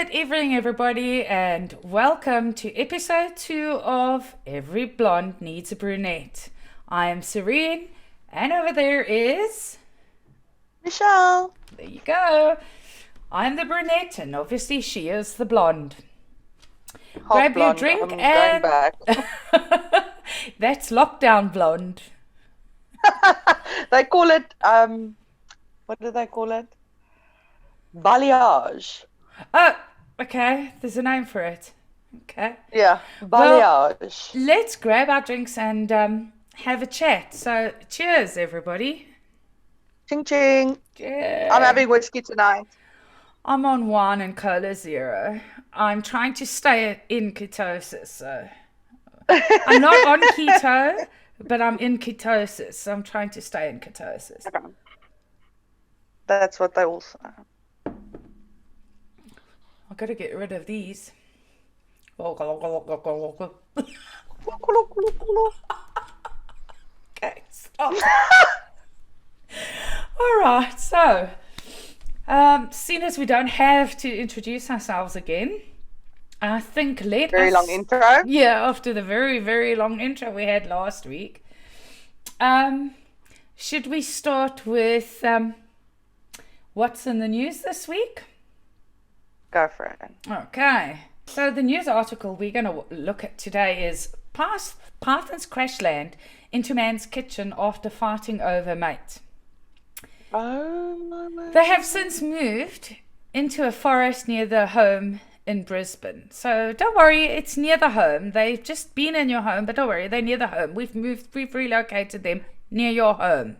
Good evening, everybody, and welcome to episode 2 of Every Blonde Needs a Brunette. I am Serene, and over there is... Michelle. There you go. I'm the brunette, and obviously she is the blonde. Half Grab your blonde. drink I'm going and... back. That's lockdown blonde. They call it, what do they call it? Balayage. Oh, okay, there's a name for it. Okay. Yeah, Well, balayage. let's grab our drinks and have a chat. So, cheers, everybody. Ching ching. I'm Yeah. having whiskey tonight. I'm on wine and cola zero. I'm trying to stay in ketosis. So I'm not on keto, but I'm in ketosis. So I'm trying to stay in ketosis. Okay. That's what they all say. I've got to get rid of these. Okay, stop. All right, so seeing as we don't have to introduce ourselves again, I think Very long intro. Yeah, after the very, very long intro we had last week, should we start with what's in the news this week? Go for it. Okay, so the news article we're going to look at today is Pythons crash land into man's kitchen after fighting over mate. Oh my They have since moved into a forest near the home in Brisbane. So don't worry, it's near the home. They've just been in your home, but don't worry, they're near the home. We've relocated them near your home.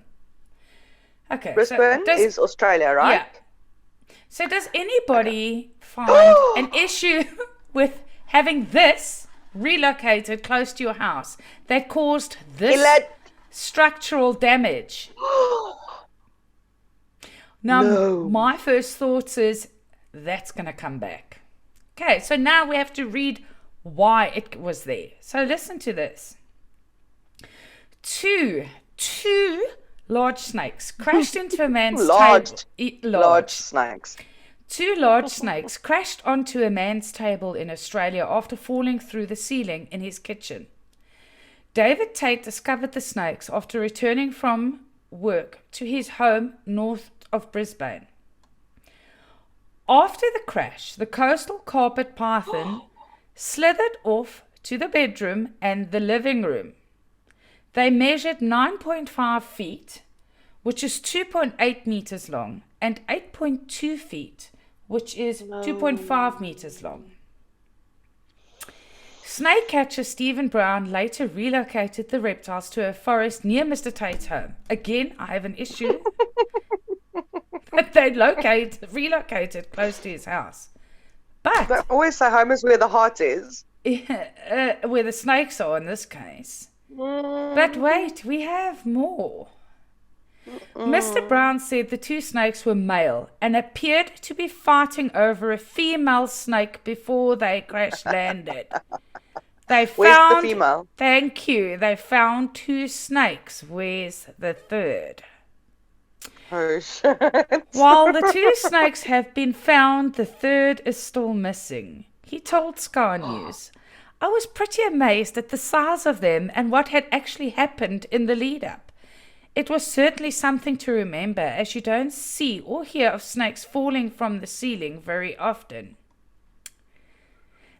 Okay. Brisbane is Australia, right? Yeah. So does anybody find an issue with having this relocated close to your house that caused this structural damage? Now, No. my first thoughts is that's going to come back. Okay, so now we have to read why it was there. So listen to this. Two large snakes crashed into a man's table. Large snakes. Two large snakes crashed onto a man's table in Australia after falling through the ceiling in his kitchen. David Tate discovered the snakes after returning from work to his home north of Brisbane. After the crash, the coastal carpet python slithered off to the bedroom and the living room. They measured 9.5 feet, which is 2.8 meters long, and 8.2 feet, which is 2.5 meters long. Snake catcher Stephen Brown later relocated the reptiles to a forest near Mr. Tate's home. Again, I have an issue that they relocated close to his house. They But always say home is where the heart is. where the snakes are in this case. But wait, we have more. Mr. Brown said the two snakes were male and appeared to be fighting over a female snake before they crash landed. They Where's the found, female? thank you, they found two snakes. Where's the third? Oh, shit. While the two snakes have been found, the third is still missing. He told Sky News, I was pretty amazed at the size of them and what had actually happened in the lead up. It was certainly something to remember, as you don't see or hear of snakes falling from the ceiling very often.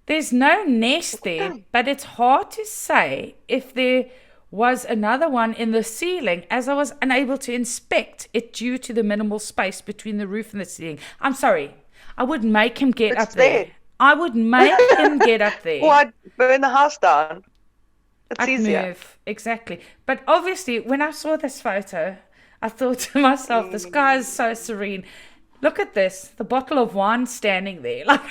There's no nest there, but it's hard to say if there was another one in the ceiling, as I was unable to inspect it due to the minimal space between the roof and the ceiling. I'm sorry, I would make him get up there. I would make him get up there. What? Burn the house down. It's I'd easier. move, exactly. But obviously, when I saw this photo, I thought to myself, this guy is so serene. Look at this, the bottle of wine standing there. Like,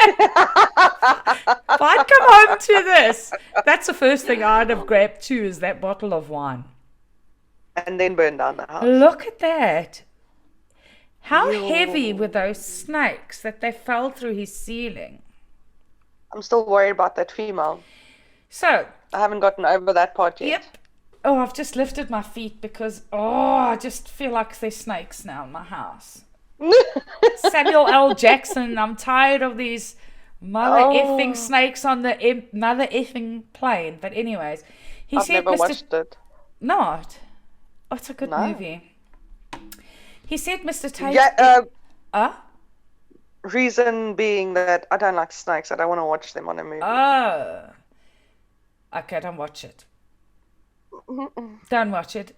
if I'd come home to this, that's the first thing I'd have grabbed too, is that bottle of wine. And then burn down the house. Look at that. How heavy were those snakes that they fell through his ceiling? I'm still worried about that female. So, I haven't gotten over that part yet. yep. Oh, I've just lifted my feet because, I just feel like there's snakes now in my house. Samuel L. Jackson. I'm tired of these mother effing Oh, snakes on the mother effing plane. But anyways, he I've said, never Mr. watched it. Not. Oh, it's a good No. movie. He said, Mr. Tate. Yeah, Ah? reason being that I don't like snakes. I don't want to watch them on a movie. Oh. Okay, don't watch it. Don't watch it.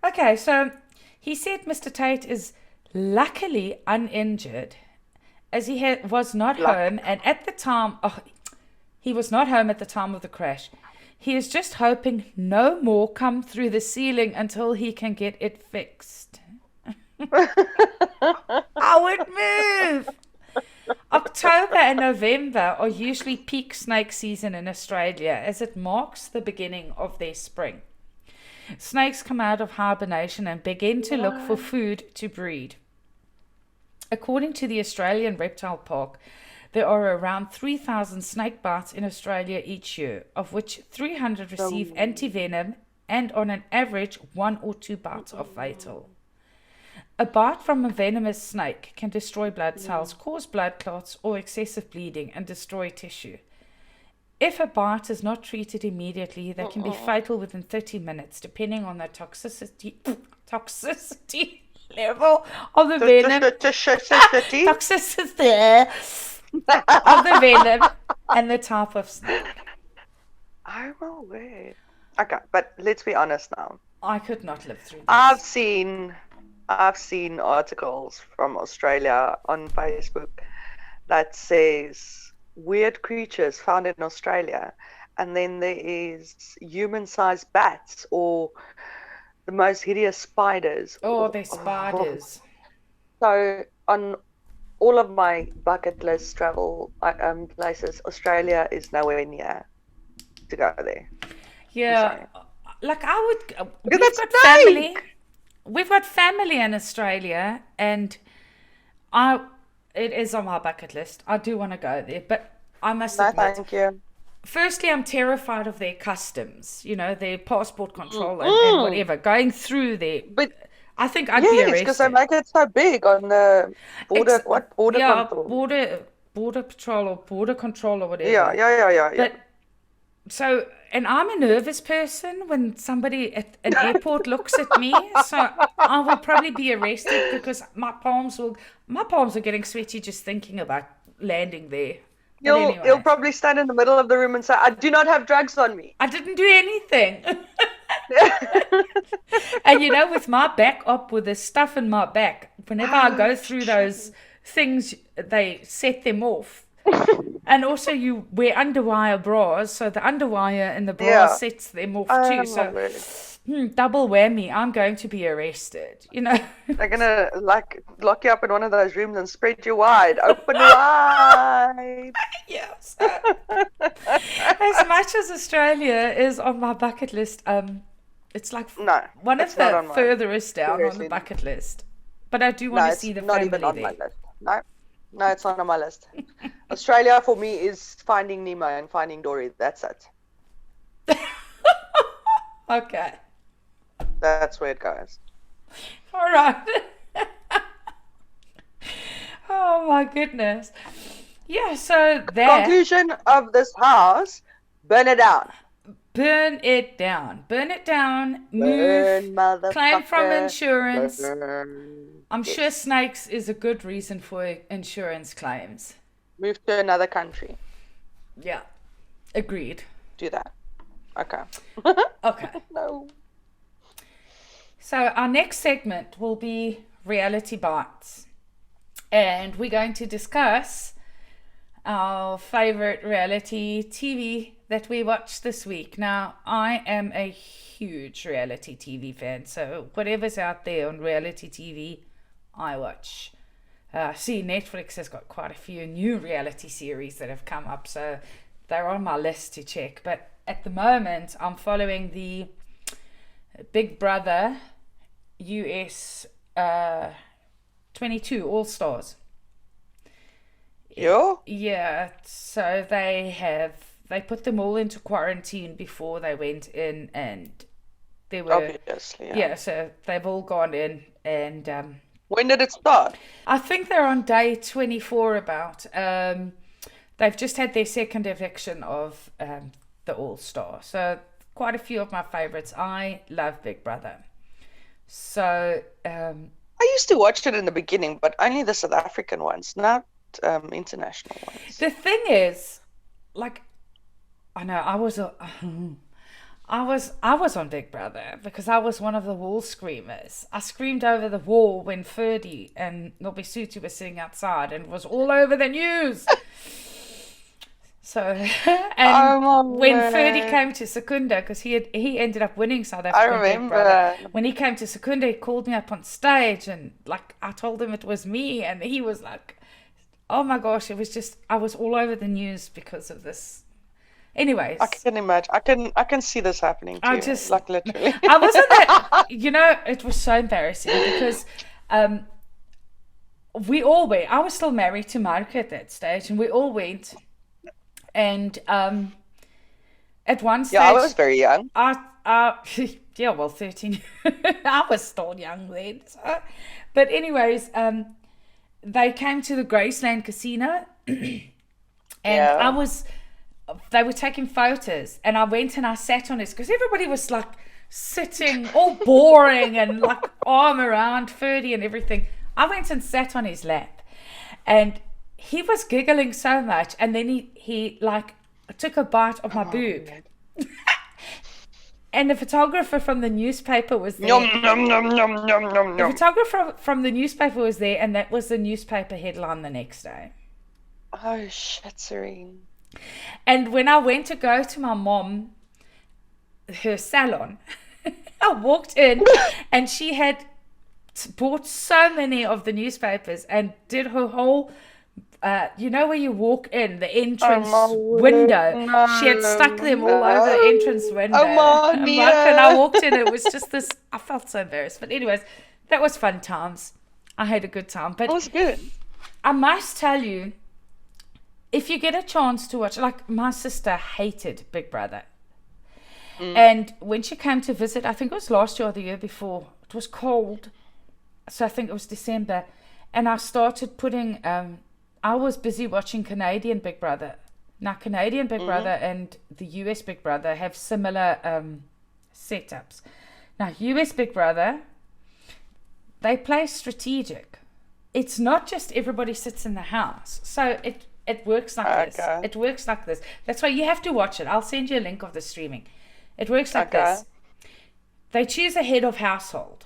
Okay, so he said Mr. Tate is luckily uninjured as he was not Luck. home, and at the time, he was not home at the time of the crash. He is just hoping no more come through the ceiling until he can get it fixed. I would move. October and November are usually peak snake season in Australia as it marks the beginning of their spring. Snakes come out of hibernation and begin to look for food to breed. According to the Australian Reptile Park, there are around 3,000 snake bites in Australia each year, of which 300 receive antivenom, and on an average, 1 or 2 bites are fatal. A bite from a venomous snake can destroy blood cells, cause blood clots or excessive bleeding, and destroy tissue. If a bite is not treated immediately, they can be fatal within 30 minutes, depending on the toxicity level of the venom. Toxicity of the venom and the type of snake. I'm aware. Okay, but let's be honest now. I could not live through this. I've seen articles from Australia on Facebook that says weird creatures found in Australia, and then there is human-sized bats or the most hideous spiders. Oh, they're spiders. So on all of my bucket list travel places, Australia is nowhere near to go there. Yeah, like I would. Because We've that's got snake. family. We've got family in Australia, and it is on my bucket list. I do want to go there, but I must No, admit, thank you. firstly, I'm terrified of their customs. You know, their passport control and whatever going through there. But I think I'd be yes, arrested. because they make it so big on the border. Border yeah, control? border patrol or border control or whatever. Yeah. But so, and I'm a nervous person when somebody at an airport looks at me. So I will probably be arrested because my palms are getting sweaty just thinking about landing there. But anyway, You'll probably stand in the middle of the room and say, "I do not have drugs on me." I didn't do anything. And you know, with my back up, with the stuff in my back, whenever I go through those things, they set them off. And also you wear underwire bras, so the underwire in the bra sets them off too. So double whammy, I'm going to be arrested, you know. They're gonna lock you up in one of those rooms and spread you wide, open wide. Yes. As much as Australia is on my bucket list, it's like one of the furthest down on the bucket list. But I do want to see the family there. Not even on my list. No, it's not on my list. Australia for me is Finding Nemo and Finding Dory. That's it. Okay. That's where it goes. All right. Oh my goodness. Yeah, so that. Conclusion of this house: burn it down. Burn it down. Burn it down. Burn, Move. Claim from motherfucker. insurance. Burn. I'm sure snakes is a good reason for insurance claims. Move to another country. Yeah. Agreed. Do that. Okay. Okay. No. So our next segment will be Reality Bites. And we're going to discuss our favorite reality TV that we watched this week. Now, I am a huge reality TV fan, so whatever's out there on reality TV, I watch. See, Netflix has got quite a few new reality series that have come up, so they're on my list to check. But at the moment, I'm following the Big Brother US 22 All Stars. Yeah, so they put them all into quarantine before they went in, and there were Obviously, yeah. So they've all gone in, and When did it start? I think they're on day 24 about. They've just had their second eviction of the All-Star. So quite a few of my favorites. I love Big Brother. So I used to watch it in the beginning, but only the South African ones, not international ones. the thing is, like, I know I was I was on Big Brother because I was one of the wall screamers. I screamed over the wall when Ferdy and Nobisutu were sitting outside, and it was all over the news. So, and when Ferdy came to Secunda, because he ended up winning South African Big Brother. When he came to Secunda, he called me up on stage, and like I told him it was me, and he was like, "Oh my gosh!" It was just I was all over the news because of this. Anyways, I can imagine. I can see this happening too. Like literally. I wasn't that. It was so embarrassing because we all went. I was still married to Mark at that stage, and we all went. And at one stage, yeah, I was very young. Yeah, well, 13. I was still young then. So. But anyways, they came to the Graceland Casino, and they were taking photos, and I went and I sat on this because everybody was like sitting all boring and like arm around Ferdy and everything. I went and sat on his lap, and he was giggling so much, and then he like took a bite of my boob. And the photographer from the newspaper was there. Yum, yum, yum, yum, yum, yum, the photographer from the newspaper was there, and that was the newspaper headline the next day. Oh shit, Serene. And when I went to go to my mom, her salon, I walked in and she had bought so many of the newspapers and did her whole where you walk in, the entrance window. No, she had stuck them all over the entrance window. And I walked in, it was just this, I felt so embarrassed. But anyways, that was fun times. I had a good time. But it was good. I must tell you, if you get a chance to watch, like my sister hated Big Brother. And when she came to visit, I think it was last year or the year before, it was cold. So I think it was December. And I started putting... I was busy watching Canadian Big Brother. Now, Canadian Big Brother and the US Big Brother have similar setups. Now, US Big Brother, they play strategic. It's not just everybody sits in the house. So it works like this. It works like this. That's why you have to watch it. I'll send you a link of the streaming. It works like this. They choose a head of household,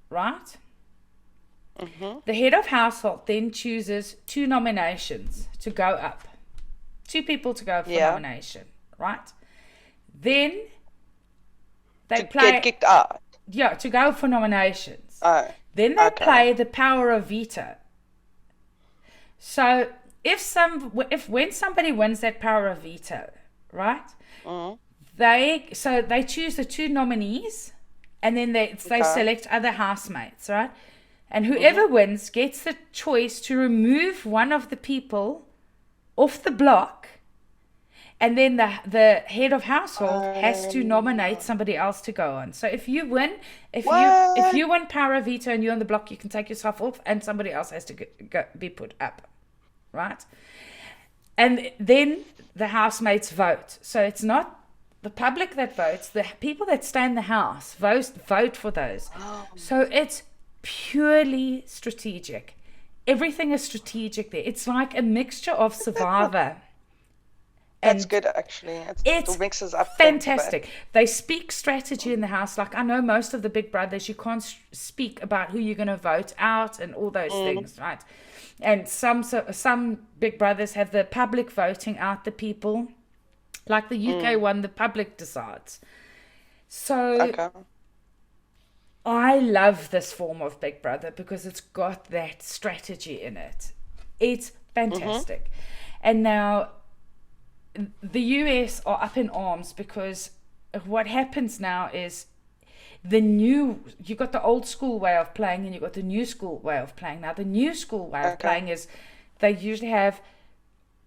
right? The head of household then chooses 2 nominations to go up. 2 people to go for nomination, right? Then they get kicked out. Yeah, to go for nominations. Then they play the power of veto. So when somebody wins that power of veto, right? They choose the 2 nominees, and then they select other housemates, right? And whoever wins gets the choice to remove one of the people off the block, and then the head of household has to nominate somebody else to go on. So if you win, if you win power of veto and you're on the block, you can take yourself off, and somebody else has to be put up, right? And then the housemates vote. So it's not the public that votes; the people that stay in the house vote for those. So it's purely strategic. Everything is strategic there. It's like a mixture of Survivor. That's good, actually. It mixes up fantastic. They speak strategy in the house. Like, I know most of the Big Brothers, you can't speak about who you're going to vote out and all those things, right? And some Big Brothers have the public voting out the people. Like the UK one, the public decides. So I love this form of Big Brother because it's got that strategy in it. It's fantastic. And now the US are up in arms because what happens now is you got the old school way of playing and you got the new school way of playing. Now the new school way of playing is they usually have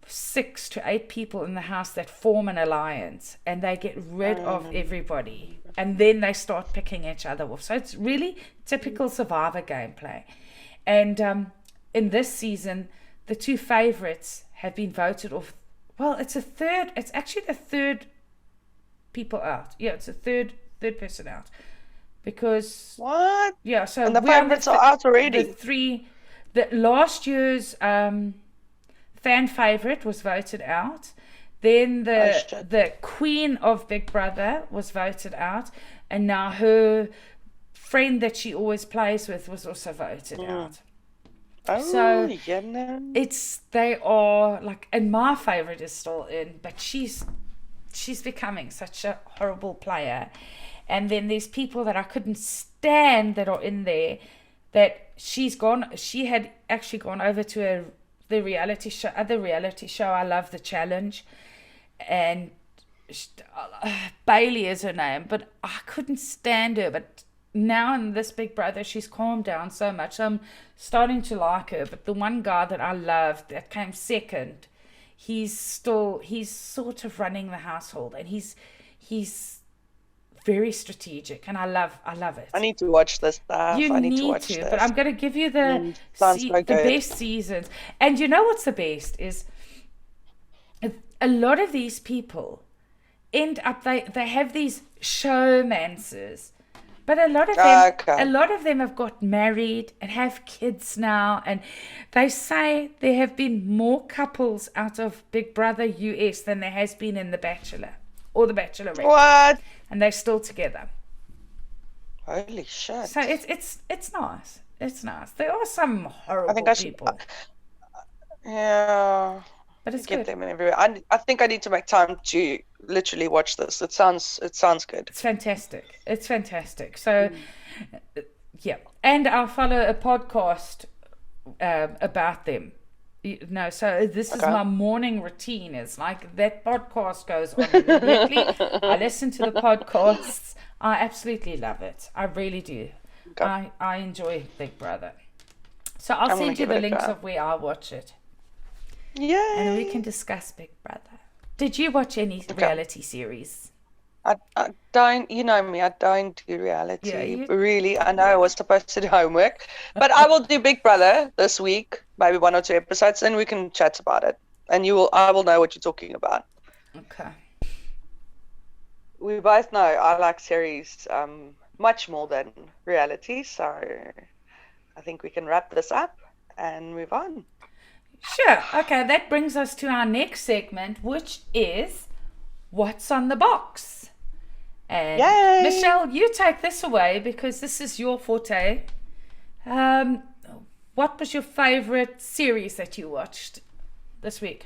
6 to 8 people in the house that form an alliance, and they get rid of everybody, and then they start picking each other off. So it's really typical Survivor gameplay. And in this season, the two favorites have been voted off. Well, it's actually the third people out. Yeah, it's the third person out. Because What? yeah, so And the we're on favorites are out already. The last year's fan favorite was voted out. Then the queen of Big Brother was voted out, and now her friend that she always plays with was also voted out. Oh, So yeah. they are like, and my favorite is still in, but she's becoming such a horrible player. And then there's people that I couldn't stand that are in there, that she had actually gone over to the other reality show, I Love the Challenge, and Bailey is her name, but I couldn't stand her. But now in this Big Brother, she's calmed down so much. I'm starting to like her. But the one guy that I loved that came second, he's sort of running the household, and he's very strategic, and I love it. I need to watch this stuff. You I need need to watch to, this. but I'm going to give you the best seasons. And you know what's the best is a lot of these people end up, they have these showmancers, but a lot of them have got married and have kids now, and they say there have been more couples out of Big Brother US than there has been in The Bachelor or The Bachelorette. What? And they're still together. Holy shit! So it's nice. It's nice. There are some horrible people. Yeah. But it's get good. them everywhere. I think I need to make time to literally watch this. It sounds good. It's fantastic. So yeah, and I'll follow a podcast about them. So this is my morning routine. It's like that podcast goes on immediately. I listen to the podcasts. I absolutely love it. I really do. Okay. I enjoy Big Brother. So I'll send you the links of where I watch it. Yeah. And we can discuss Big Brother. Did you watch any reality series? I don't, you know me, I don't do reality. Yeah, really, I know I was supposed to do homework, but I will do Big Brother this week, maybe 1 or 2 episodes, and we can chat about it. And I will know what you're talking about. Okay. We both know I like series much more than reality, so I think we can wrap this up and move on. Sure. Okay, that brings us to our next segment, which is What's on the Box. And Yay! Michelle, you take this away because this is your forte. What was your favorite series that you watched this week?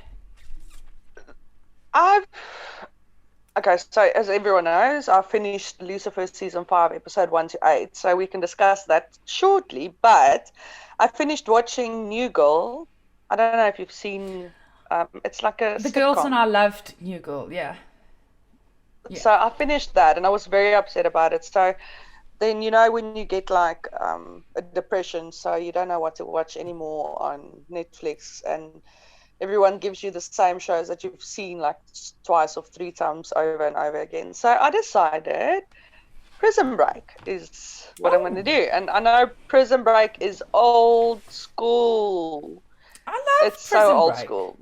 Okay, so as everyone knows, I finished Lucifer season 5, episode 1 to 8, so we can discuss that shortly. But I finished watching New Girl. I don't know if you've seen. It's like a The sitcom. girls and I loved New Girl. Yeah. So I finished that, and I was very upset about it. So then, when you get like a depression, so you don't know what to watch anymore on Netflix, and everyone gives you the same shows that you've seen like twice or 3 times over and over again. So I decided Prison Break is what I'm going to do. And I know Prison Break is old school. I love It's so old school.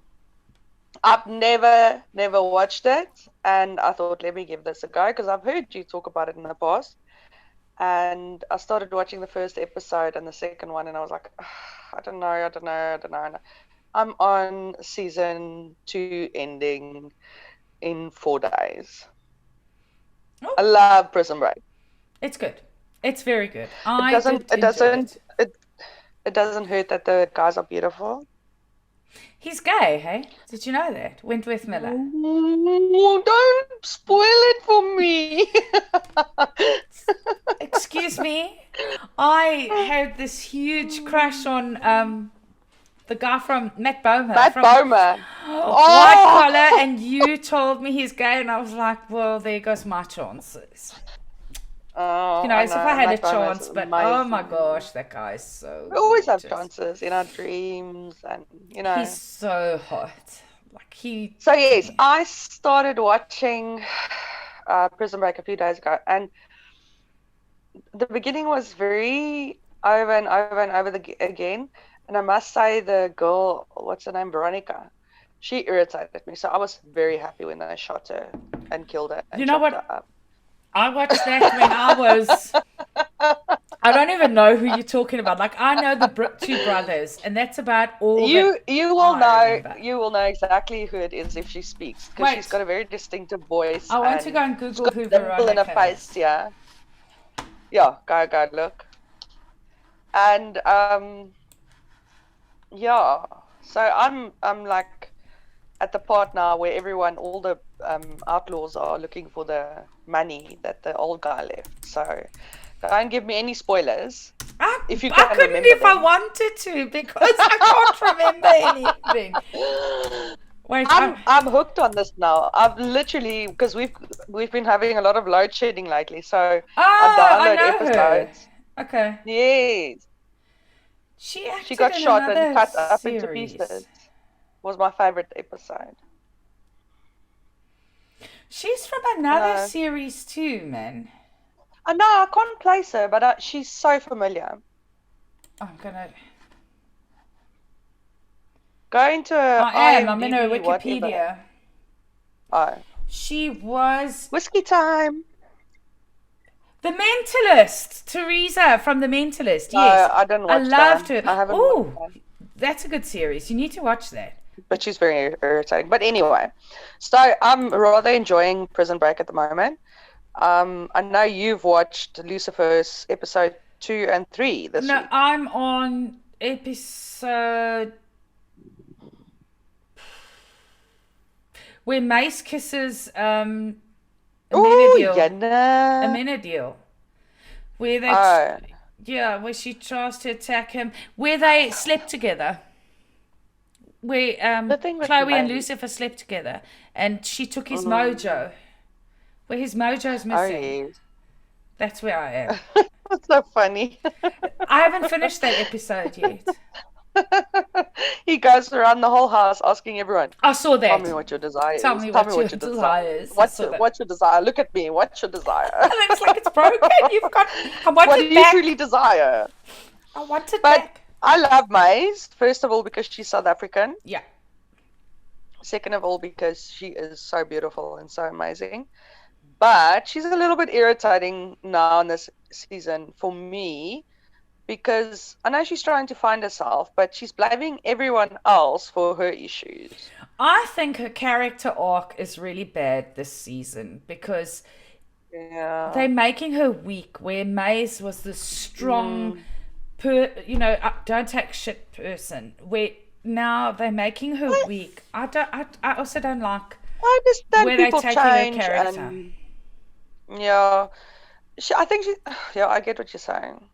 I've never watched it, and I thought, let me give this a go, because I've heard you talk about it in the past. And I started watching the first episode and the second one, and I was like, I don't know. I'm on season 2 ending in 4 days. Oh. I love Prison Break. It's good. It's very good. It doesn't hurt that the guys are beautiful. He's gay, hey? Did you know that? Wentworth Miller. Oh, don't spoil it for me. Excuse me. I had this huge crush on the guy from Matt Bomer. White Collar, and you told me he's gay, and I was like, well, there goes my chances. Oh, if I had a chance, but oh my gosh, that guy's so we always gorgeous. have chances in our dreams, and he's so hot. So yes, I started watching Prison Break a few days ago, and the beginning was very over and over and over again. And I must say, the girl, what's her name, Veronica, she irritated me. So I was very happy when they shot her and killed her You and know chopped her what? up. I watched that when I was. I don't even know who you're talking about. Like, I know the two brothers, and that's about all that You will I know remember. exactly who it is if she speaks, because she's got Wait, a very distinctive voice I want to go and and she's Google got who a dimple in her Veronica face. is. Yeah, yeah, go look. And yeah, so I'm like at the part now where all the outlaws are looking for the money that the old guy left. So don't give me any spoilers if you I can couldn't remember if I them. wanted to because I can't remember anything. Wait, I'm hooked on this now. I've literally, because we've been having a lot of load shedding lately, so I I download know her. episodes. Okay. Yes, She she acted got in shot and another cut up into series. pieces. Was my favorite episode. She's from I another know. series too, man. I know I can't place her, but she's so familiar. I'm gonna. Go into her I'm in her IMDb, whatever. Wikipedia. Oh, She was whiskey time. The Mentalist, Teresa from The Mentalist. No, Yes, I didn't I watch that. loved her. I haven't watched Oh, that. that's a good series. You need to watch that. But she's very irritating. But anyway, so I'm rather enjoying Prison Break at the moment. I know you've watched Lucifer's episode 2 and 3 this No, week. I'm on episode where Mace kisses Oh, Amenadiel. yeah. Amenadiel. Where they, Oh, where she tries to attack him. Where they slept together. Where the thing with Chloe and May. Lucifer slept together, and she took his Mm, mojo. Where his mojo's oh, missing. yes. That's where I am. That's so funny. I haven't finished that episode yet. He goes around the whole house asking everyone, I saw tell me that. what your desire Tell is. me Tell me what your what your desire desire is. is. I saw that. What's your desire? Look at me. What's your desire? And it's like it's broken. You've got. I want What do it you back. truly desire? I want it But back. I love Maze, first of all, because she's South African. Yeah. Second of all, because she is so beautiful and so amazing. But she's a little bit irritating now in this season for me, because I know she's trying to find herself, but she's blaming everyone else for her issues. I think her character arc is really bad this season because Yeah. they're making her weak. Where Maze was the strong, don't take shit person. Where now they're making her weak. I also don't like I understand where they're people taking her change character. and yeah, I think yeah, I get what you're saying,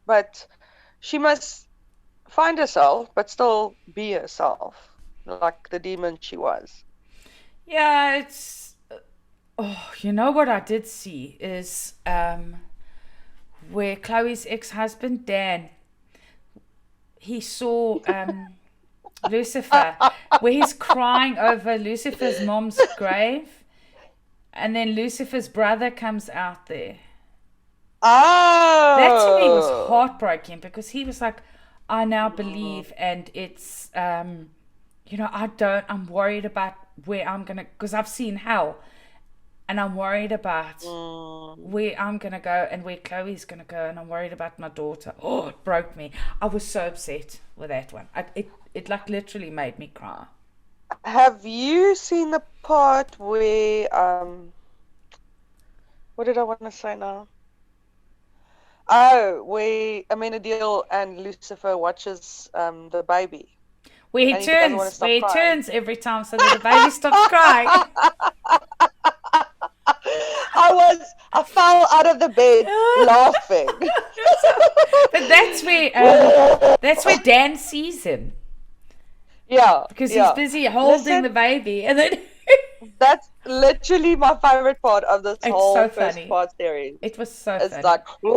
but she must find herself, but still be herself, like the demon she was. Yeah, it's. Oh, you know what I did see is where Chloe's ex-husband Dan, he saw Lucifer, where he's crying over Lucifer's mom's grave, and then Lucifer's brother comes out there. Oh, That to me was heartbreaking because he was like, I now believe, and it's I'm worried about where I'm gonna, because I've seen hell, and I'm worried about where I'm gonna go and where Chloe's gonna go, and I'm worried about my daughter. Oh, it broke me. I was so upset with that one. It like literally made me cry. Have you seen the part where what did I want to say now? Oh, where Amenadiel and Lucifer watches the baby. Where he And he doesn't want to turns, stop where he crying. turns every time so that the baby stops crying. I fell out of the bed laughing. But that's where Dan sees him. Yeah. Because yeah. he's busy holding Listen, the baby, and then that's literally my favorite part of this it's whole so first funny. part series. It was so It's funny. like And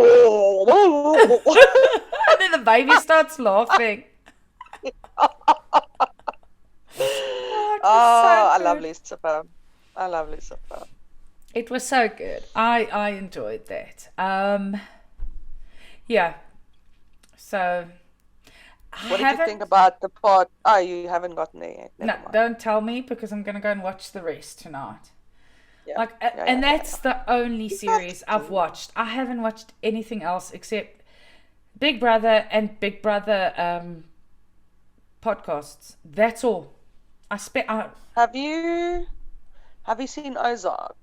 then the baby starts laughing. I love Lucifer. I love Lucifer. It was so good. I enjoyed that. Yeah. So What did you think about the part? Oh, you haven't gotten there yet. No, Never mind. don't tell me because I'm going to go and watch the rest tonight. Yeah. And that's the only You have series I've watched. I haven't watched anything else except Big Brother and Big Brother podcasts. That's all. Have you seen Ozark?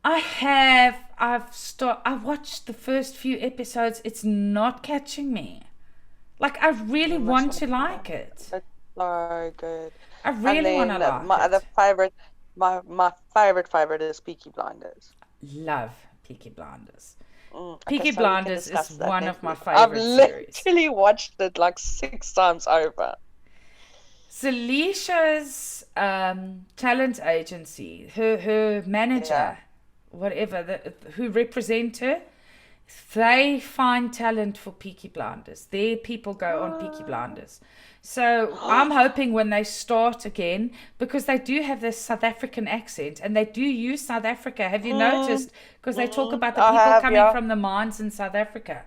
I have. I've watched the first few episodes. It's not catching me. Like, I really want to like it. It's so good. I really want to like my it. other favorite, my favorite is Peaky Blinders. Love Peaky Blinders. Okay, Peaky so we can Blinders discuss is that one next of my week. favorite I've series. literally watched it like 6 times over. Celicia's talent agency, her manager, whatever, who represent her, they find talent for Peaky Blinders. Their people go on Peaky Blinders. So I'm hoping when they start again, because they do have this South African accent and they do use South Africa. Have you noticed? Because they talk about the people coming from the mines in South Africa.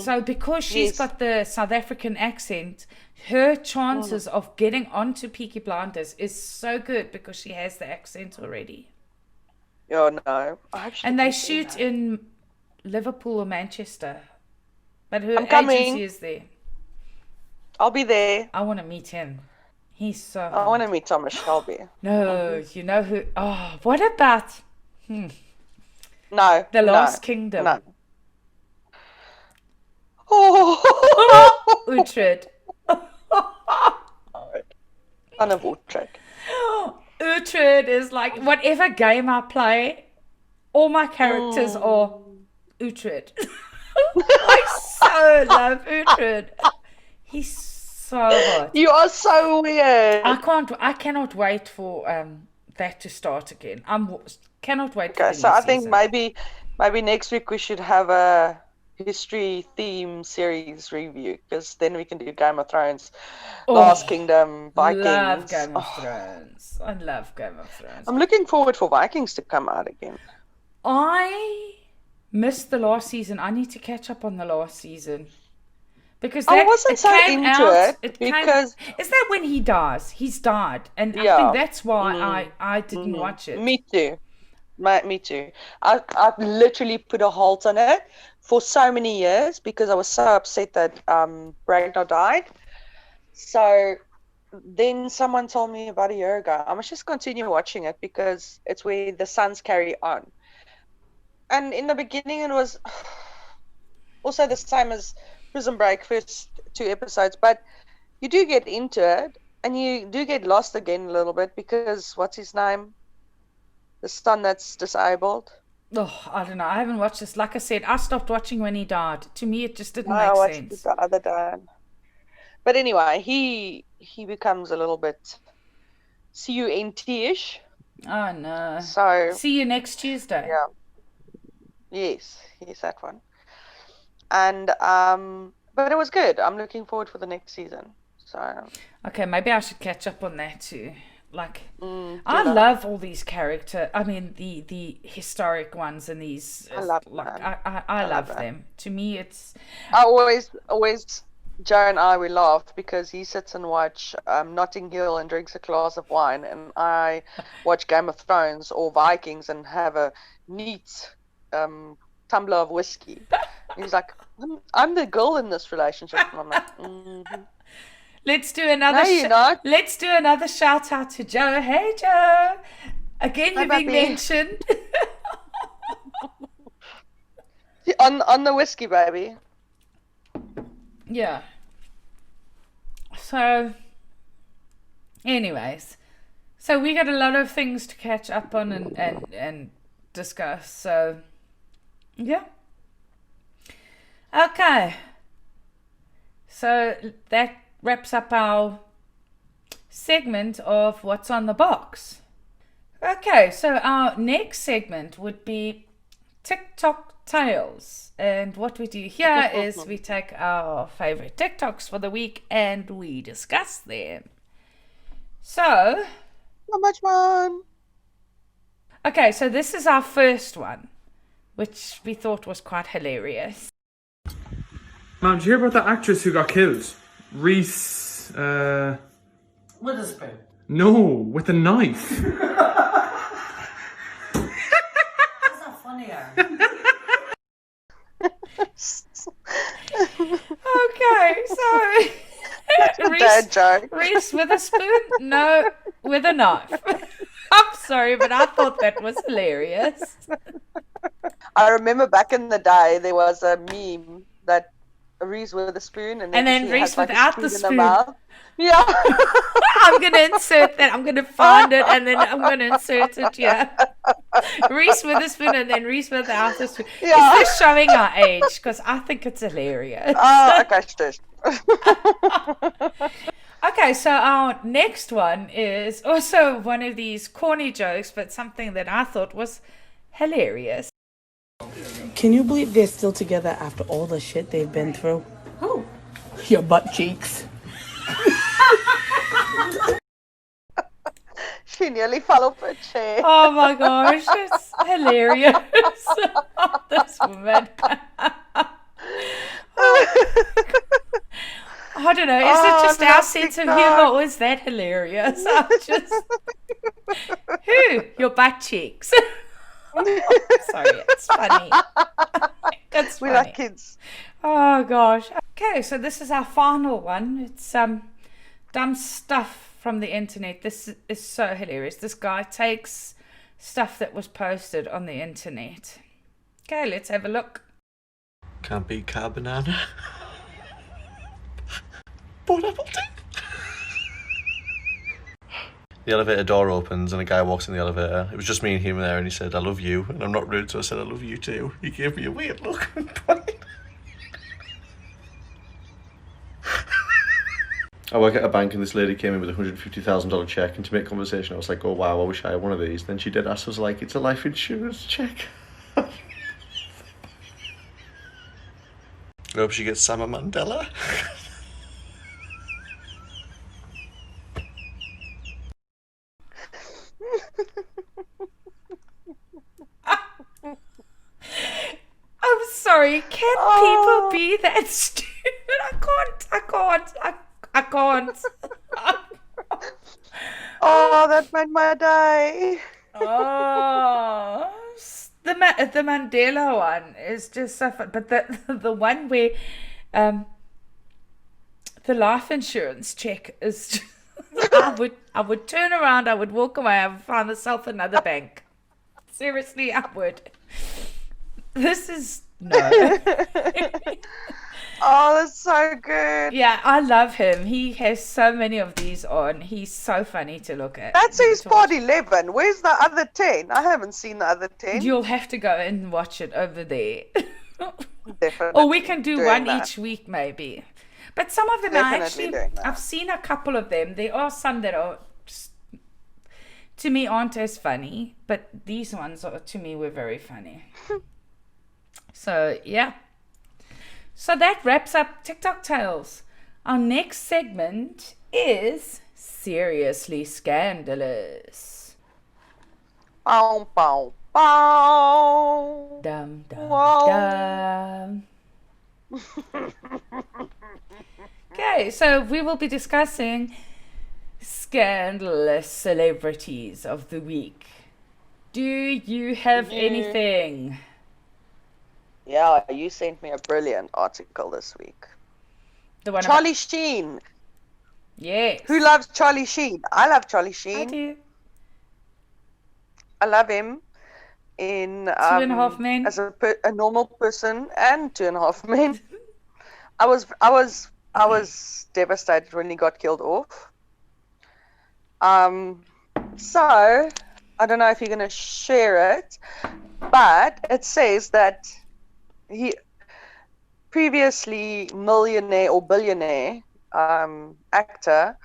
So because she's got the South African accent, her chances of getting onto Peaky Blinders is so good because she has the accent already. Oh, no. And they shoot in Liverpool or Manchester. But her coming. agency is there. I'll be there. I want to meet him. He's so I want to meet Thomas Shelby. No, you know who? Oh, what about No. The Last Kingdom? No. Oh. Uhtred. Son of Uhtred. Uhtred is like, whatever game I play, all my characters are Uhtred. I so love Uhtred. He's so hot. You are so weird. I cannot wait for that to start again. Cannot wait for the so new I think season. maybe next week we should have a history theme series review, because then we can do Game of Thrones, Last Kingdom, Vikings. Love Game of Thrones. I love Game of Thrones. I'm looking forward for Vikings to come out again. I missed the last season. I need to catch up on the last season. Because I wasn't so into it because... Is that when he dies? He's died. And I think that's why I didn't watch it. Me too. Me too. I've literally put a halt on it for so many years because I was so upset that Ragnar died. So then someone told me about a year ago, I must just continue watching it because it's where the sons carry on. And in the beginning it was also the same as Prison Break, first 2 episodes, but you do get into it and you do get lost again a little bit because what's his name? The son that's disabled. Oh, I don't know. I haven't watched this. Like I said, I stopped watching when he died. To me, it just didn't make I watched sense. it the other day. But anyway, he becomes a little bit CUNT-ish. Oh, no. So see you next Tuesday. Yeah. Yes, that one. And but it was good. I'm looking forward for the next season. So okay, maybe I should catch up on that too. Like I love all these the historic ones and these. I love them. To me, it's. I always Joe and I, we laugh because he sits and watch Notting Hill and drinks a glass of wine, and I watch Game of Thrones or Vikings and have a neat tumbler of whiskey. He's like, I'm the girl in this relationship. And I'm like, Let's do another. No, you're not. Let's do another shout out to Joe. Hey, Joe. Again, you're being mentioned. on the whiskey, baby. Yeah. So, anyways, so we got a lot of things to catch up on and discuss. So, yeah. Okay. So that wraps up our segment of what's on the box. Okay, so our next segment would be TikTok Tales. And what we do here is we take our favorite TikToks for the week and we discuss them. So much fun. Okay, so this is our first one, which we thought was quite hilarious. Man, did you hear about the actress who got killed? Reese, With a spoon. no, with a knife. That's not funny, Aaron. Okay, so Bad joke. Reese with a spoon? No, with a knife. I'm sorry, but I thought that was hilarious. I remember back in the day there was a meme that Reese with a spoon and then she Reese had, like, a without the in her spoon. mouth. Yeah. I'm going to insert that. I'm going to find it and then I'm going to insert it here. Reese with a spoon and then Reese without a spoon. Yeah. Is this showing our age? Because I think it's hilarious. Oh, okay, shush. Okay, so our next one is also one of these corny jokes, but something that I thought was hilarious. Can you believe they're still together after all the shit they've been through? Who? Your butt cheeks. She nearly fell off her chair. Oh my gosh, it's hilarious. This woman. I don't know, is it just our sense of humor or is that hilarious? I'm just... Who? Your butt cheeks. Sorry, it's funny. It's We funny. like kids. Oh gosh. Okay, so this is our final one. It's dumb stuff from the internet. This is so hilarious. This guy takes stuff that was posted on the internet. Okay, let's have a look. Can't beat car banana. Pineapple tea. The elevator door opens and a guy walks in the elevator. It was just me and him there, and he said, "I love you," and I'm not rude, so I said, "I love you too." He gave me a weird look. I work at a bank and this lady came in with a $150,000 check, and to make conversation I was like, "Oh wow, I wish I had one of these." Then she did ask, I was like, "It's a life insurance check." I hope she gets Sam Mandela. I'm sorry, can people be that stupid? I can't. Oh, that made my day. Oh, the Mandela one is just so fun. But the one where the life insurance check is just, I would turn around, I would walk away, I would find myself another bank. Seriously, I would. This is no. Oh, that's so good. Yeah, I love him. He has so many of these on. He's so funny to look at. That's his part 11. Where's the other 10? I haven't seen the other 10. You'll have to go and watch it over there. Definitely. Or we can do doing one that. each week maybe. But some of them Definitely are actually, doing that. I've seen a couple of them. There are some that are, just, to me, aren't as funny. But these ones, are, to me, were very funny. So, yeah. So that wraps up TikTok Tales. Our next segment is Seriously Scandalous. Bow, bow, bow. Dum, dum, Wow. dum. Okay, so we will be discussing scandalous celebrities of the week. Do you have anything? Yeah, you sent me a brilliant article this week. The one Charlie Sheen. Yes. Who loves Charlie Sheen? I love Charlie I Sheen. do. I love him in 2.5 Men. as a normal person and 2.5 Men. I was devastated when he got killed off. So I don't know if you're gonna share it, but it says that he previously millionaire or billionaire actor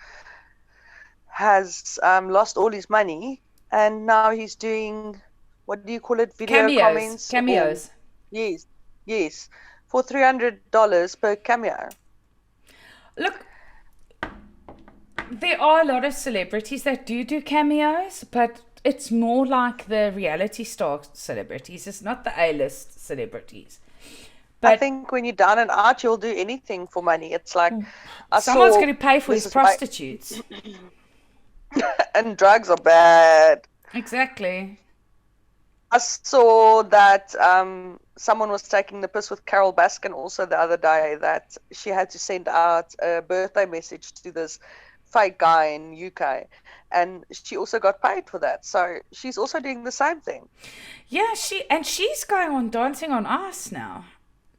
has lost all his money, and now he's doing, what do you call it, video comments? Cameos. Yes, for $300 per cameo. Look, there are a lot of celebrities that do cameos, but it's more like the reality star celebrities. It's not the A-list celebrities. I But think when you're down and out, you'll do anything for money. It's like someone's going to pay for his this is prostitutes. and drugs are bad. Exactly. I saw that someone was taking the piss with Carol Baskin also the other day, that she had to send out a birthday message to this fake guy in UK, and she also got paid for that. So she's also doing the same thing. Yeah, she's going on Dancing on Ice now.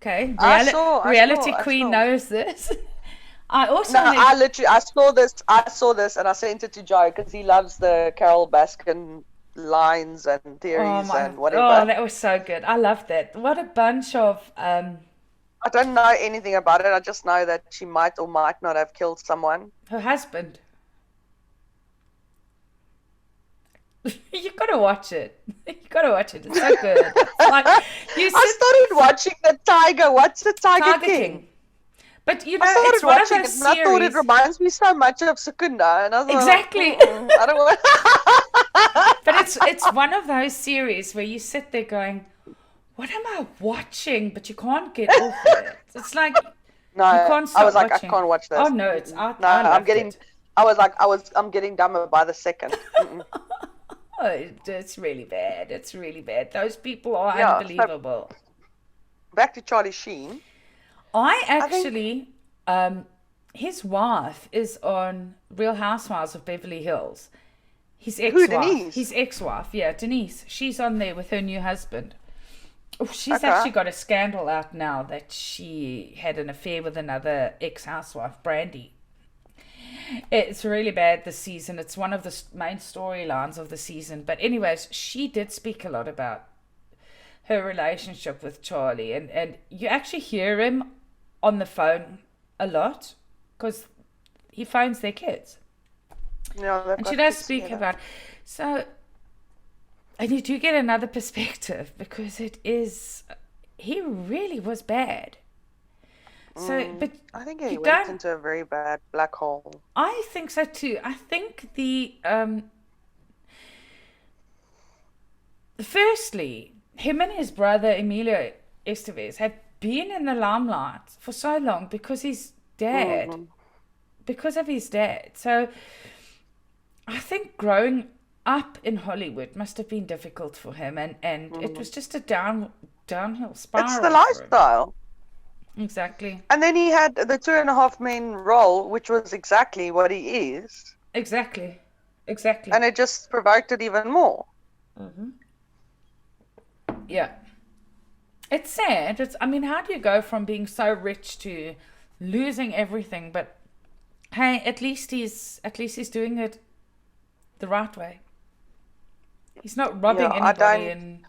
Okay, I reality saw. queen knows this. I also No, I saw this and I sent it to Joe because he loves the Carol Baskin lines and theories and whatever. Oh, that was so good. I loved that. What a bunch of I don't know anything about it. I just know that she might or might not have killed someone. her husband. You gotta watch it. You gotta watch it. It's so good. It's like I started watching the Tiger. What's the Tiger King? But you know, I started it's one of watching those it, and I thought it series. reminds me so much of Secunda, and I was Exactly. like, I don't want. But it's one of those series where you sit there going, "What am I watching?" But you can't get off it. It's like No, you can't stop I was like, watching. I can't watch this. Oh no, it's I I'm loved it. I'm getting dumber by the second. Oh, it's really bad. It's really bad. Those people are Yeah, so- unbelievable. Back to Charlie Sheen. I think- actually, his wife is on Real Housewives of Beverly Hills. His ex-wife. Denise? His ex-wife, yeah, Denise. She's on there with her new husband. Oh, she's Okay. actually got a scandal out now that she had an affair with another ex-housewife, Brandy. It's really bad this season. It's one of the main storylines of the season. But anyways, she did speak a lot about her relationship with Charlie. And you actually hear him on the phone a lot because he phones their kids. Yeah, they've And got she does kids speak together. about. So, and you do get another perspective because it is. He really was bad. So, but I think he you went don't- into a very bad black hole. I think so too. I think firstly, him and his brother Emilio Estevez have been in the limelight for so long because his dad, because of his dad. So I think growing up in Hollywood must have been difficult for him, and it was just a downhill spiral. It's the for him. lifestyle. Exactly. And then he had the 2.5 Men role, which was exactly what he is. Exactly. Exactly. And it just provoked it even more. Yeah. It's sad. I mean, how do you go from being so rich to losing everything? But hey, at least he's doing it the right way. He's not robbing Yeah, I anybody. don't- And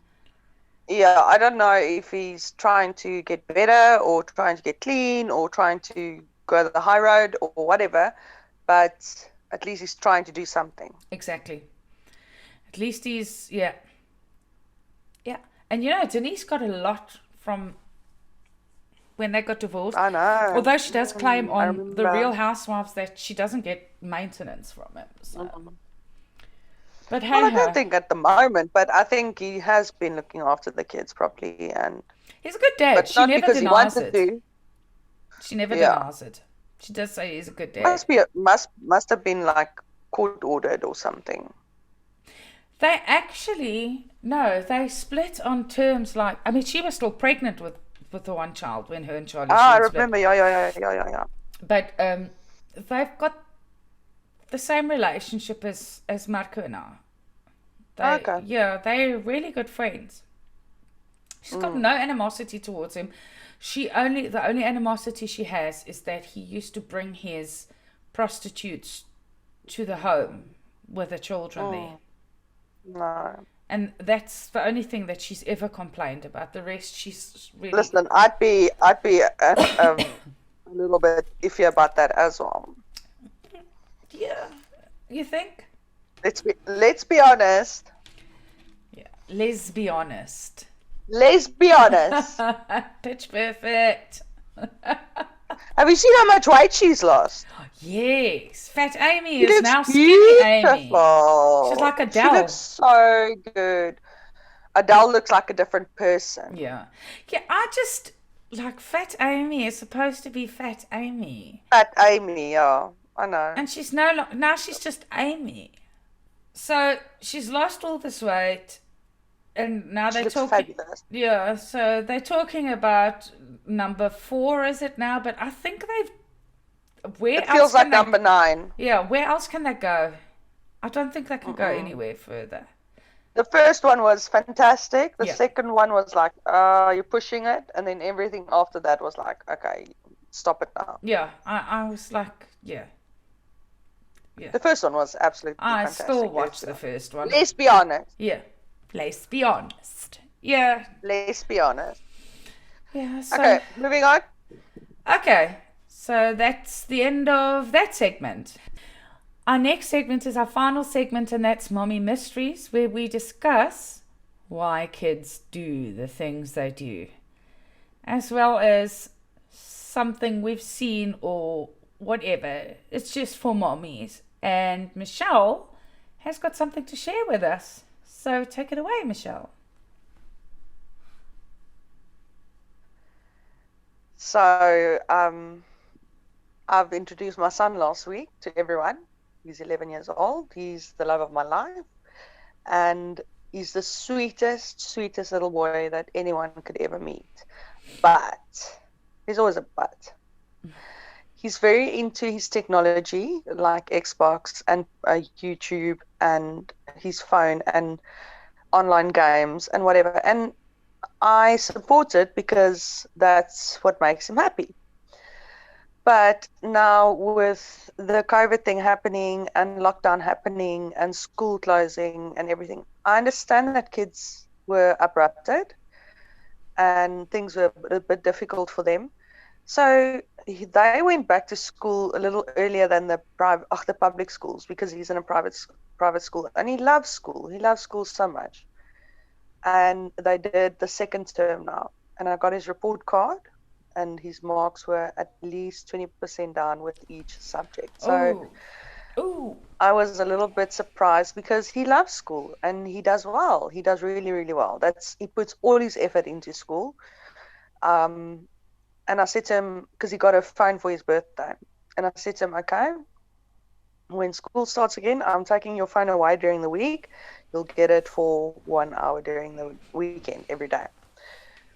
Yeah, I don't know if he's trying to get better or trying to get clean or trying to go the high road or whatever, but at least he's trying to do something. exactly. At least he's yeah. And you know, Denise got a lot from when they got divorced. I know. Although she does claim I on the remember. Real Housewives that she doesn't get maintenance from him. So. But hey, Well, I ho. don't think at the moment, but I think he has been looking after the kids properly, and He's a good dad. but She not never because he denies wanted it. to. She never Yeah. denies it. She does say he's a good dad. Must have been like court ordered or something. They actually they split on terms like I mean she was still pregnant with the one child when her and Charlie I Sheen split. remember. Yeah. But they've got the same relationship as Marco and I. Okay. Yeah, they're really good friends. She's got no animosity towards him. The only animosity she has is that he used to bring his prostitutes to the home with the children there. No. And that's the only thing that she's ever complained about. The rest, she's really... Listen, I'd be a little bit iffy about that as well. Yeah. You think? Let's be honest. Yeah. Let's be honest. Let's be honest. Pitch perfect. Have you seen how much weight she's lost? Yes. Fat Amy She is looks now skinny Amy. beautiful. She's like She Adele. looks so good. Adele looks like a different person. Yeah. Yeah, I just like Fat Amy is supposed to be Fat Amy. Fat Amy, yeah. I know. And she's now she's just Amy. So she's lost all this weight, and now She they're looks talking. fabulous. Yeah, so they're talking about number 4, is it now? But I think where It else feels like can they? number 9. Yeah, where else can they go? I don't think they can go anywhere further. The first one was fantastic. The Yeah. second one was like, you're pushing it. And then everything after that was like, okay, stop it now. Yeah, I was like, yeah. The first one was absolutely I fantastic. still watch the first one. Let's be honest. Yeah, let's be honest. Yeah, Let's be honest. yeah. So, Okay, moving on. okay, so that's the end of that segment. Our next segment is our final segment, and that's Mommy Mysteries, where we discuss why kids do the things they do, as well as something we've seen or whatever. It's just for mommies. And Michelle has got something to share with us. So take it away, Michelle. So, I've introduced my son last week to everyone. He's 11 years old. He's the love of my life. And he's the sweetest little boy that anyone could ever meet. But, there's always a but. He's very into his technology, like Xbox and YouTube and his phone and online games and whatever. And I support it because that's what makes him happy. But now with the COVID thing happening and lockdown happening and school closing and everything, I understand that kids were abrupted and things were a bit difficult for them. So they went back to school a little earlier than the public schools, because he's in a private school and he loves school. He loves school so much. And they did the second term now. And I got his report card, and his marks were at least 20% down with each subject. So I was a little bit surprised because he loves school and he does well. He does really, really well. He puts all his effort into school. And I said to him, because he got a phone for his birthday, and I said to him, okay, when school starts again, I'm taking your phone away during the week. You'll get it for 1 hour during the weekend every day,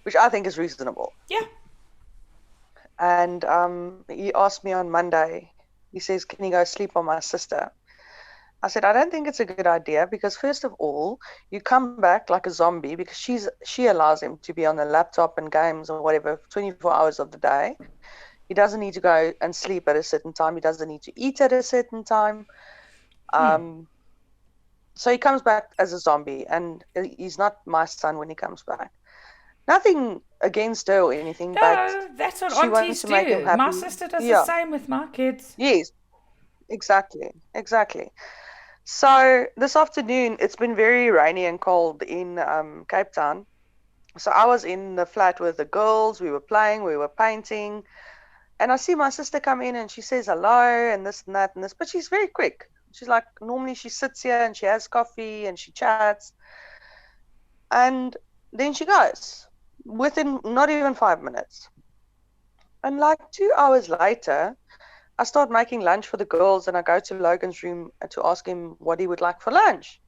which I think is reasonable. Yeah. And he asked me on Monday, he says, can you go sleep on my sister? I said, I don't think it's a good idea, because first of all, you come back like a zombie, because she allows him to be on the laptop and games or whatever 24 hours of the day. He doesn't need to go and sleep at a certain time. He doesn't need to eat at a certain time. So he comes back as a zombie, and he's not my son when he comes back. Nothing against her or anything, No, but that's what she aunties wants to make him do. happy. My sister does Yeah. the same with my kids. Yes, exactly. So this afternoon, it's been very rainy and cold in Cape Town. So I was in the flat with the girls. We were playing, we were painting. And I see my sister come in and she says hello and this and that and this. But she's very quick. She's like, normally she sits here and she has coffee and she chats. And then she goes within not even 5 minutes. And like 2 hours later, I start making lunch for the girls, and I go to Logan's room to ask him what he would like for lunch.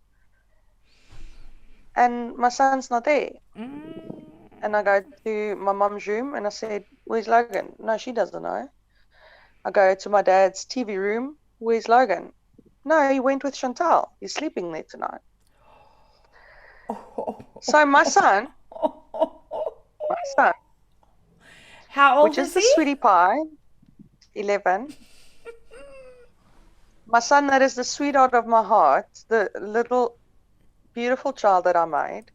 And my son's not there. And I go to my mum's room and I said, where's Logan? No, she doesn't know. I go to my dad's TV room. Where's Logan? No, he went with Chantal. He's sleeping there tonight. So my son, How old which is is the he? sweetie pie, 11. My son, that is the sweetheart of my heart, the little beautiful child that I made,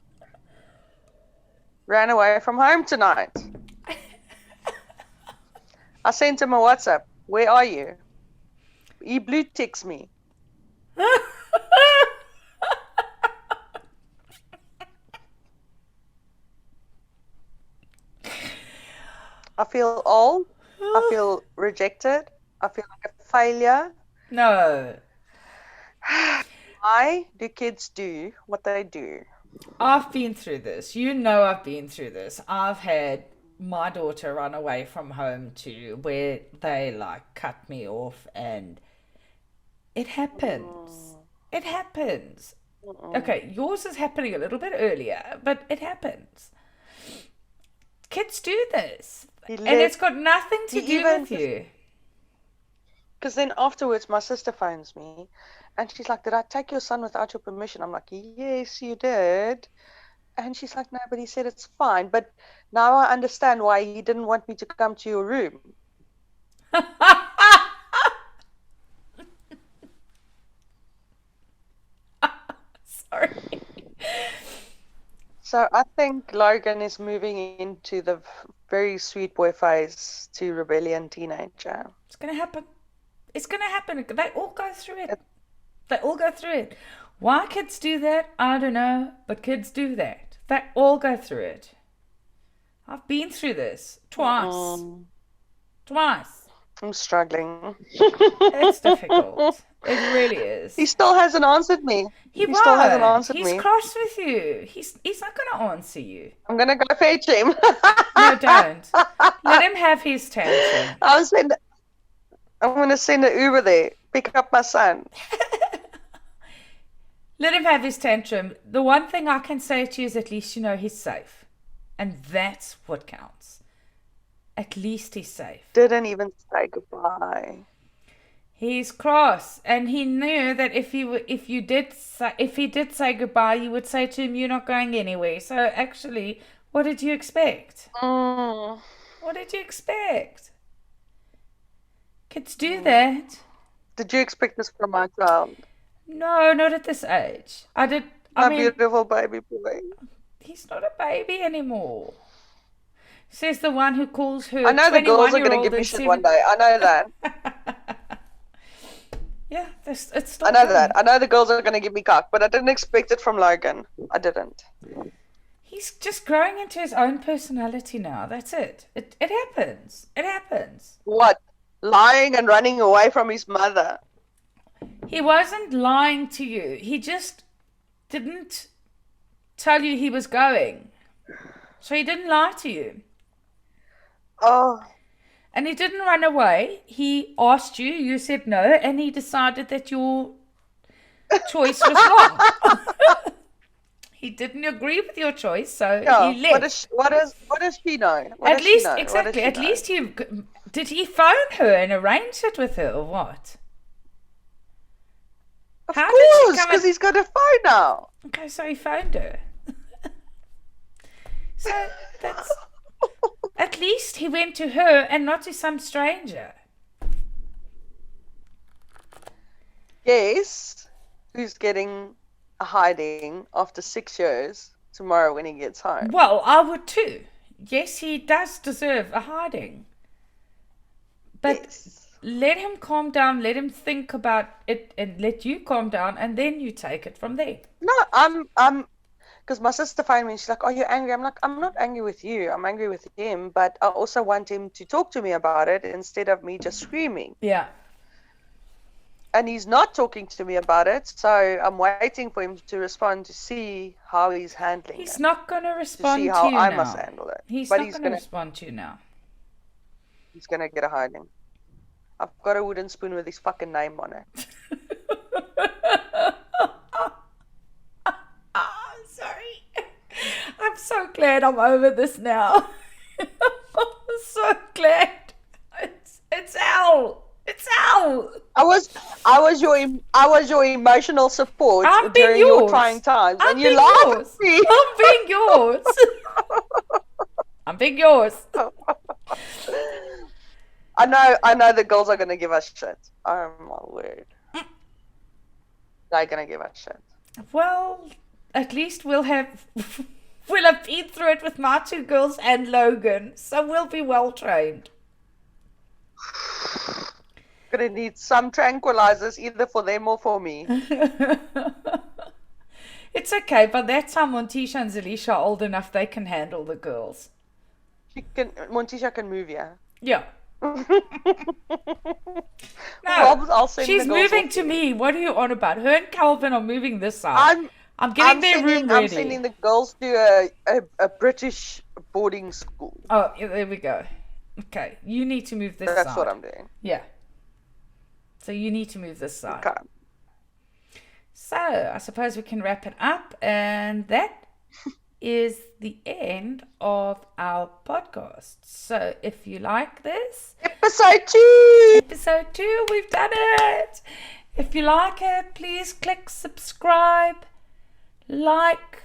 ran away from home tonight. I sent him a WhatsApp. Where are you? He blue ticks me. I feel old. I feel rejected. I feel like a failure. No. Why do kids do what they do? I've been through this. You know I've been through this. I've had my daughter run away from home to where they like cut me off, and it happens. It happens. Okay, yours is happening a little bit earlier, but it happens. Kids do this, and it's got nothing to do with you. Because then afterwards, my sister phones me, and she's like, "Did I take your son without your permission?" I'm like, "Yes, you did." And she's like, "No, but he said it's fine. But now I understand why he didn't want me to come to your room." Sorry. So I think Logan is moving into the very sweet boy phase to rebellion teenager. It's going to happen. It's going to happen. They all go through it. They all go through it. Why kids do that, I don't know, but kids do that. They all go through it. I've been through this twice. Twice. I'm struggling. It's difficult. It really is. He still hasn't answered me. He still hasn't answered He's me. cross with you. He's not going to answer you. I'm gonna go fetch him. No, don't. Let him have his tantrum. I'm gonna send an Uber there. Pick up my son. Let him have his tantrum. The one thing I can say to you is at least you know he's safe. And that's what counts. At least he's safe. Didn't even say goodbye. He's cross, and he knew that if he did say goodbye, you would say to him, "You're not going anywhere." So actually, what did you expect? What did you expect? Kids do that. Did you expect this from my child? No, not at this age. I mean, beautiful baby boy. He's not a baby anymore. Says the one who calls her. I know the girls are going to 21-year-old give me and shit one day. I know that. Yeah, it's still I know going. that. I know the girls are going to give me cock, but I didn't expect it from Logan. I didn't. He's just growing into his own personality now. That's it. It happens. It happens. What? Lying and running away from his mother. He wasn't lying to you. He just didn't tell you he was going. So he didn't lie to you. Oh. And he didn't run away. He asked you, you said no, and he decided that your choice was wrong. He didn't agree with your choice, so he left. What does she know? At least, exactly. At least did he phone her and arrange it with her, or what? Of course, because he's got a phone now. Okay, so he phoned her. So that's... At least he went to her and not to some stranger. Yes, who's getting a hiding after 6 years tomorrow when he gets home. Well, I would too. Yes, he does deserve a hiding. But yes. Let him calm down, let him think about it, and let you calm down, and then you take it from there. No, I'm because my sister phoned me and she's like, "Are you angry?" I'm like, "I'm not angry with you. I'm angry with him, but I also want him to talk to me about it instead of me just screaming." Yeah. And he's not talking to me about it, so I'm waiting for him to respond to see how he's handling it. He's not going to respond to you now. I now. must handle it. He's not going to respond to you now. He's going to get a hiding. I've got a wooden spoon with his fucking name on it. Sorry. I'm so glad I'm over this now. I'm so glad. It's hell. It's hell. I was your emotional support during your trying times, and you lied to me. I'm being yours. I'm being yours. I know the girls are gonna give us shit. Oh my word. They're gonna give us shit. Well, at least we'll have been through it with my two girls and Logan, so we'll be well trained. Gonna need some tranquilizers either for them or for me. It's okay. By that time, Montisha and Zalisha are old enough; they can handle the girls. Montisha can move, yeah. Yeah. No, she's moving to me. What are you on about? Her and Calvin are moving this side. I'm getting their room ready. I'm sending the girls to a British boarding school. Oh, yeah, there we go. Okay, you need to move this That's side. what I'm doing. Yeah. So you need to move this side. Okay. So I suppose we can wrap it up, and that is the end of our podcast. So if you like this, Episode 2. episode 2, we've done it. If you like it, please click subscribe, like,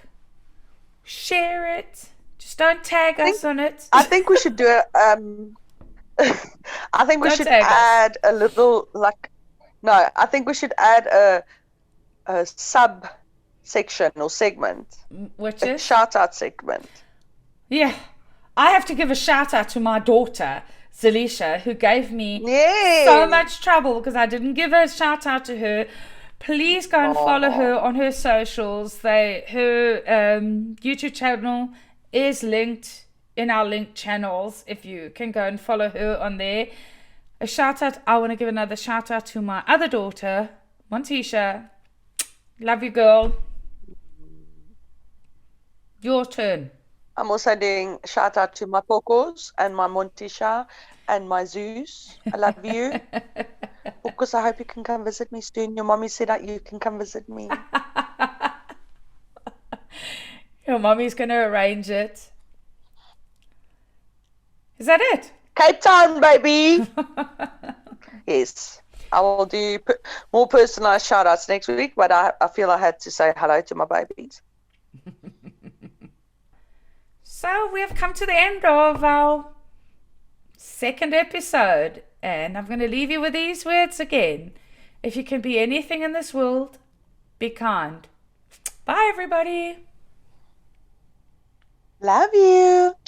share it. Just don't tag us on it. I think we should do a I think we Don't should tag us. add a little I think we should add a sub section or segment. Which A is? shout out segment. Yeah. I have to give a shout out to my daughter, Zalisha, who gave me Yay! so much trouble because I didn't give a shout out to her. Please go and follow her on her socials. Her YouTube channel is linked in our linked channels. If you can go and follow her on there. A shout out. I want to give another shout out to my other daughter, Montisha. Love you, girl. Your turn. I'm also doing shout out to my Pokos and my Montisha and my Zeus. I love you. Pokos, I hope you can come visit me soon. Your mommy said that you can come visit me. Your mommy's going to arrange it. Is that it? Cape Town, baby. Yes. I will do more personalized shout outs next week, but I feel I had to say hello to my babies. So we have come to the end of our second episode, and I'm going to leave you with these words again. If you can be anything in this world, be kind. Bye, everybody. Love you.